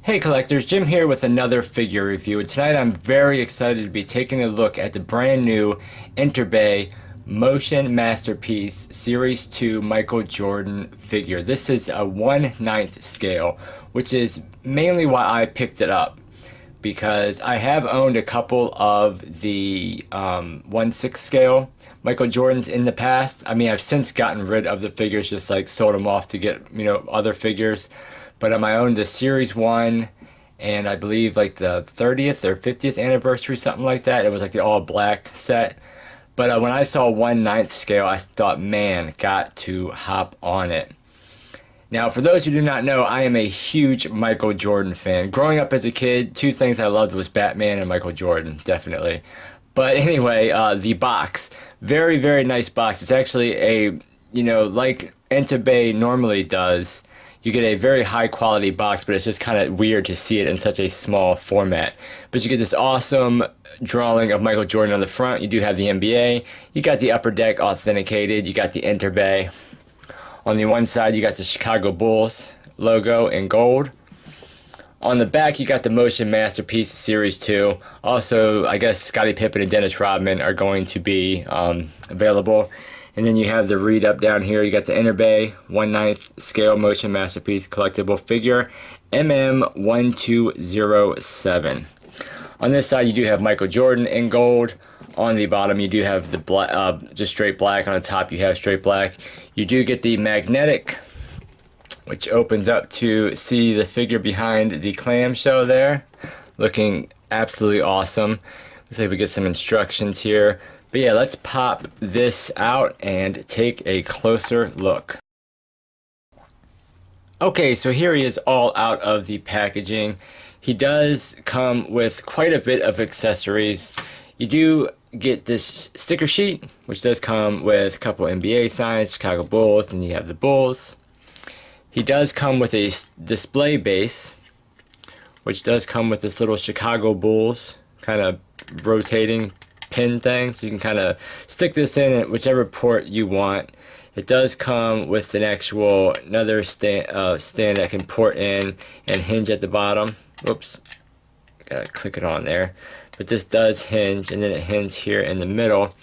Hey collectors, Jim here with another figure review. And tonight I'm very excited to be taking a look at the brand new Enterbay Motion Masterpiece Series 2 Michael Jordan figure. This is a 1/9 scale, which is mainly why I picked it up, because I have owned a couple of the 1/6 scale Michael Jordans in the past. I mean, I've since gotten rid of the figures, just like sold them off to get, other figures. But I owned the Series 1 and I believe like the 30th or 50th anniversary, something like that. It was like the all black set. But when I saw 1/9 scale, I thought, man, got to hop on it. Now, for those who do not know, I am a huge Michael Jordan fan. Growing up as a kid, two things I loved was Batman and Michael Jordan, definitely. But anyway, the box, very, very nice box. It's actually a, like Enterbay normally does, you get a very high quality box, but it's just kind of weird to see it in such a small format. But you get this awesome drawing of Michael Jordan on the front. You do have the NBA. You got the upper deck authenticated. You got the Enterbay. On the one side, you got the Chicago Bulls logo in gold. On the back, you got the Motion Masterpiece Series 2. Also, I guess Scottie Pippen and Dennis Rodman are going to be available. And then you have the read up down here. You got the Enterbay 1/9 scale Motion Masterpiece collectible figure MM1207. On this side, you do have Michael Jordan in gold. On the bottom, you do have the black, just straight black. On the top, you have straight black. You do get the magnetic, which opens up to see the figure behind the clamshell there, looking absolutely awesome. Looks like we get some instructions here. But yeah, let's pop this out and take a closer look. Okay, so here he is all out of the packaging. He does come with quite a bit of accessories. You do get this sticker sheet, which does come with a couple NBA signs, Chicago Bulls, and you have the Bulls. He does come with a display base, which does come with this little Chicago Bulls kind of rotating pin thing, so you can kind of stick this in at whichever port you want. It does come with an actual another stand that can port in and hinge at the bottom. Oops, gotta click it on there. But this does hinge, and then it hinges here in the middle.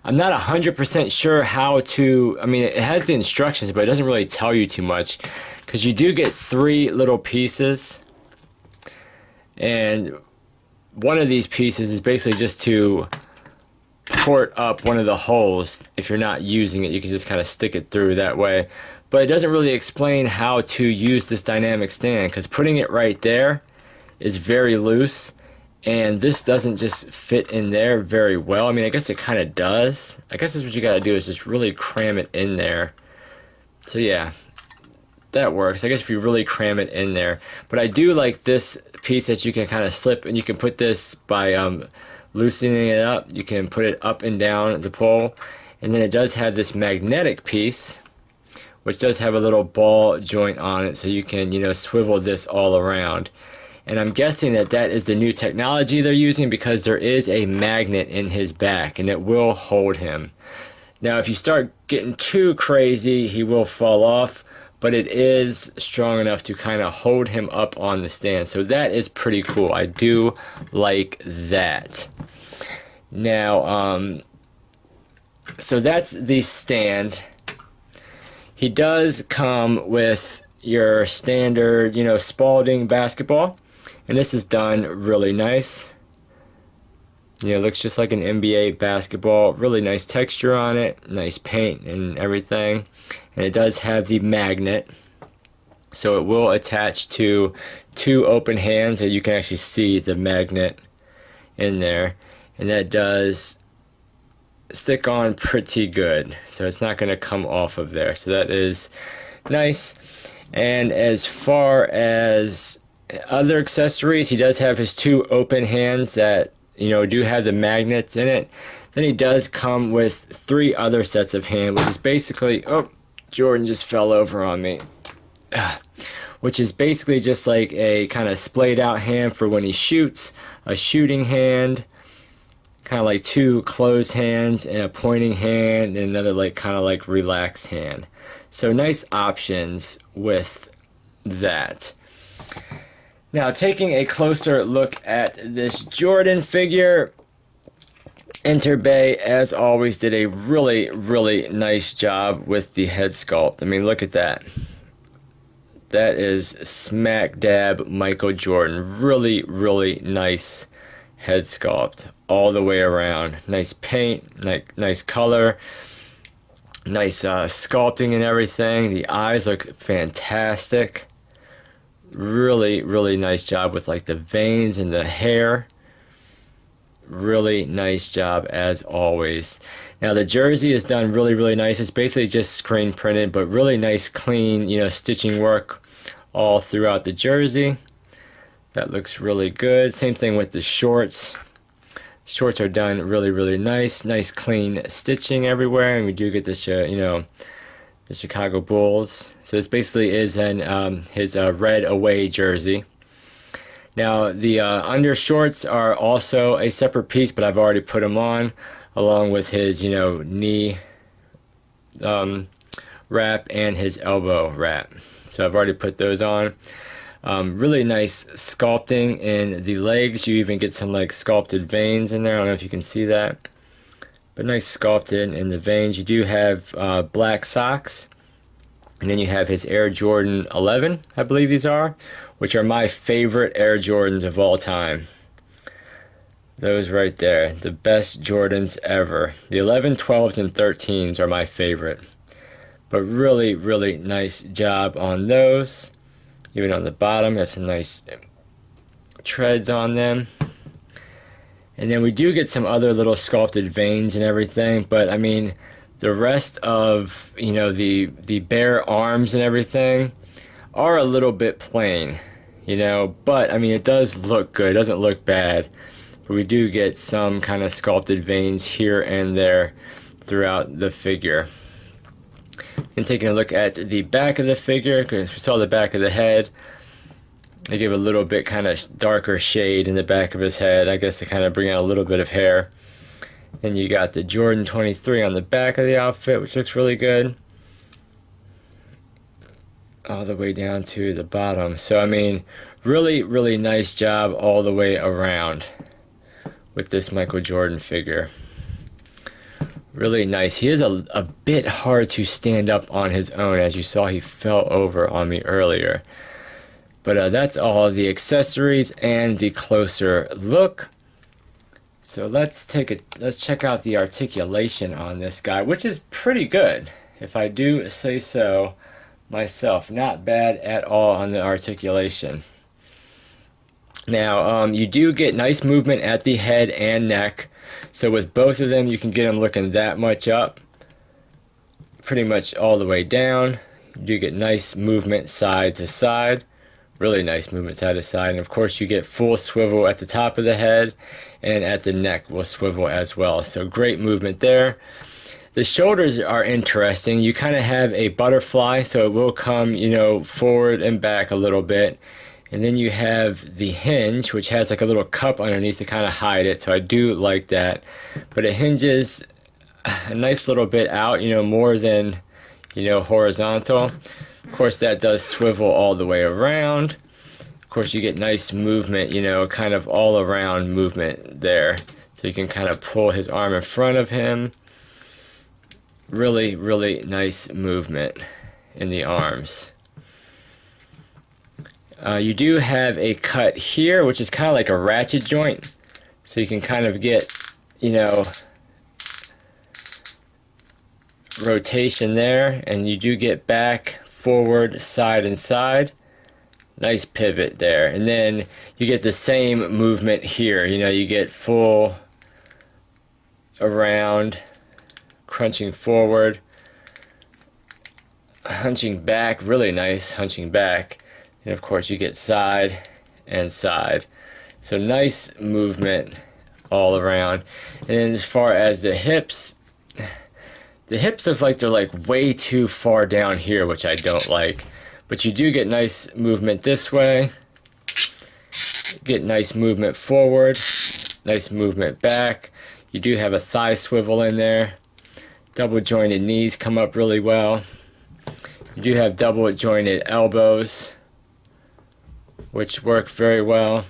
I'm not 100% sure how to, I mean, it has the instructions, but it doesn't really tell you too much, because you do get 3 little pieces, and one of these pieces is basically just to port up one of the holes. If you're not using it, you can just kind of stick it through that way. But it doesn't really explain how to use this dynamic stand, because putting it right there is very loose, and this doesn't just fit in there very well. I mean, I guess it kind of does. I guess that's what you got to do, is just really cram it in there. So yeah, that works. I guess if you really cram it in there. But I do like this piece that you can kind of slip, and you can put this by loosening it up. You can put it up and down the pole. And then it does have this magnetic piece, which does have a little ball joint on it, so you can, swivel this all around. And I'm guessing that that is the new technology they're using, because there is a magnet in his back, and it will hold him. Now, if you start getting too crazy, he will fall off, but it is strong enough to kind of hold him up on the stand. So that is pretty cool. I do like that. Now, so that's the stand. He does come with your standard, Spalding basketball. And this is done really nice. It looks just like an NBA basketball. Really nice texture on it. Nice paint and everything. And it does have the magnet. So it will attach to 2 open hands, and you can actually see the magnet in there. And that does stick on pretty good. So it's not going to come off of there. So that is nice. And as far as other accessories, he does have his 2 open hands that, do have the magnets in it. Then he does come with 3 other sets of hands, which is basically, oh, Jordan just fell over on me. Which is basically just like a kind of splayed out hand for when he shoots, a shooting hand, kind of like 2 closed hands, and a pointing hand, and another kind of like relaxed hand. So nice options with that. Now, taking a closer look at this Jordan figure, Enterbay, as always, did a really nice job with the head sculpt. I mean, look at that. That is smack dab Michael Jordan. Really nice head sculpt all the way around. Nice paint, nice color, nice sculpting and everything. The eyes look fantastic. Really nice job with like the veins and the hair. Really nice job as always. Now the jersey is done really nice. It's basically just screen printed, but really nice, clean, stitching work all throughout the jersey. That looks really good. Same thing with the shorts. Shorts are done really nice. Nice clean stitching everywhere, and we do get this, the Chicago Bulls. So this basically is his red away jersey. Now the undershorts are also a separate piece, but I've already put them on along with his knee wrap and his elbow wrap. So I've already put those on. Really nice sculpting in the legs. You even get some like sculpted veins in there. I don't know if you can see that, but nice sculpted in the veins. You do have black socks, and then you have his Air Jordan 11, I believe these are, which are my favorite Air Jordans of all time. Those right there, the best Jordans ever. The 11, 12s, and 13s are my favorite. But really nice job on those. Even on the bottom, got some nice treads on them. And then we do get some other little sculpted veins and everything, but I mean, the rest of, the bare arms and everything are a little bit plain, but I mean, it does look good. It doesn't look bad. But we do get some kind of sculpted veins here and there throughout the figure. And taking a look at the back of the figure, because we saw the back of the head, they give a little bit kind of darker shade in the back of his head, I guess, to kind of bring out a little bit of hair. Then you got the Jordan 23 on the back of the outfit, which looks really good, all the way down to the bottom. So I mean, really nice job all the way around with this Michael Jordan figure. Really nice. He is a bit hard to stand up on his own. As you saw, he fell over on me earlier. But that's all the accessories and the closer look. So let's check out the articulation on this guy, which is pretty good, if I do say so myself. Not bad at all on the articulation. Now, you do get nice movement at the head and neck. So with both of them, you can get them looking that much up, pretty much all the way down. You do get nice movement side to side, really nice movement side to side. And of course, you get full swivel at the top of the head, and at the neck will swivel as well. So great movement there. The shoulders are interesting. You kind of have a butterfly, so it will come, forward and back a little bit. And then you have the hinge, which has like a little cup underneath to kind of hide it. So I do like that. But it hinges a nice little bit out, more than, horizontal. Of course, that does swivel all the way around. Of course, you get nice movement, kind of all around movement there. So you can kind of pull his arm in front of him. Really nice movement in the arms. You do have a cut here, which is kind of like a ratchet joint. So you can kind of get, rotation there. And you do get back, forward, side, and side. Nice pivot there. And then you get the same movement here. You get full around, crunching forward, hunching back. Really nice hunching back. And of course you get side and side. So nice movement all around. And then as far as the hips look like they're like way too far down here, which I don't like. But you do get nice movement this way. Get nice movement forward. Nice movement back. You do have a thigh swivel in there. Double jointed knees come up really well. You do have double jointed elbows. which work very well.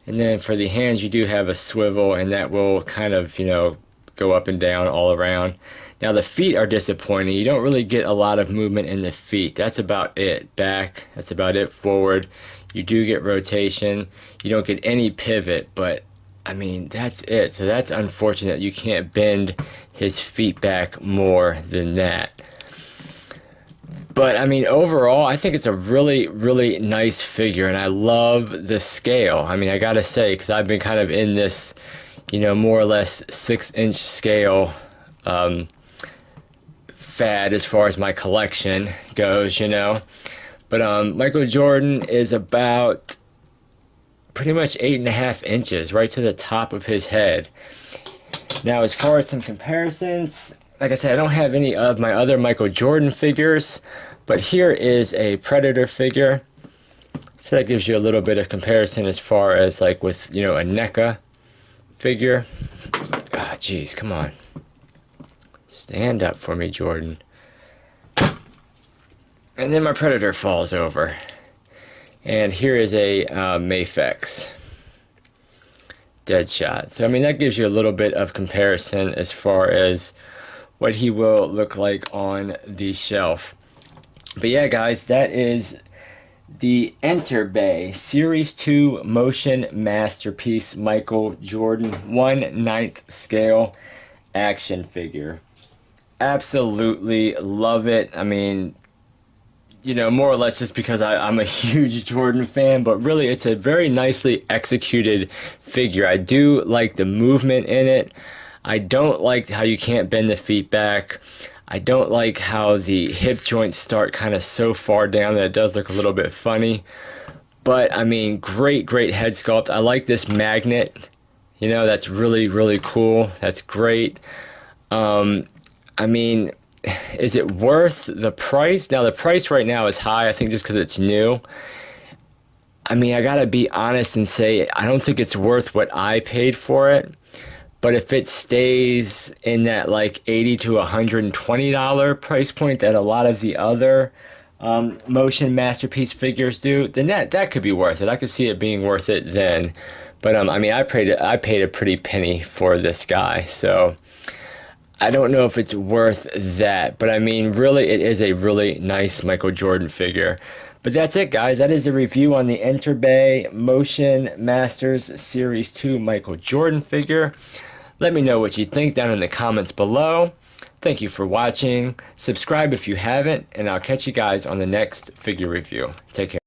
And then for the hands, you do have a swivel, and that will kind of, you know, go up and down all around. Now the feet are disappointing. You don't really get a lot of movement in the feet. That's about it. Back, that's about it. Forward, you do get rotation. You don't get any pivot, but I mean, that's it. So that's unfortunate. You can't bend his feet back more than that. But I mean, overall, I think it's a really, really nice figure, and I love the scale. I mean, I gotta say, because I've been kind of in this, you know, more or less 6-inch scale fad as far as my collection goes, you know. But Michael Jordan is about pretty much 8.5 inches, right to the top of his head. Now, as far as some comparisons, like I said, I don't have any of my other Michael Jordan figures, but here is a Predator figure. So that gives you a little bit of comparison as far as like with, you know, a NECA figure. Ah, jeez, come on. Stand up for me, Jordan. And then my Predator falls over. And here is a Mafex Deadshot. So, I mean, that gives you a little bit of comparison as far as what he will look like on the shelf. But yeah, guys, that is the Enterbay Series 2 Motion Masterpiece Michael Jordan 1/9 scale action figure. Absolutely love it. I mean, you know, more or less just because I'm a huge Jordan fan, but really it's a very nicely executed figure. I do like the movement in it. I don't like how you can't bend the feet back. I don't like how the hip joints start kind of so far down that it does look a little bit funny. But I mean, great head sculpt. I like this magnet. You know, that's really, really cool. That's great. I mean, is it worth the price? Now, the price right now is high, I think just because it's new. I mean, I gotta be honest and say, I don't think it's worth what I paid for it. But if it stays in that like $80 to $120 price point that a lot of the other motion masterpiece figures do, then that could be worth it. I could see it being worth it then. But I mean, I paid a pretty penny for this guy, so I don't know if it's worth that. But I mean, really, it is a really nice Michael Jordan figure. But that's it, guys. That is the review on the Enterbay Motion Masters Series 2 Michael Jordan figure. Let me know what you think down in the comments below. Thank you for watching. Subscribe if you haven't, and I'll catch you guys on the next figure review. Take care.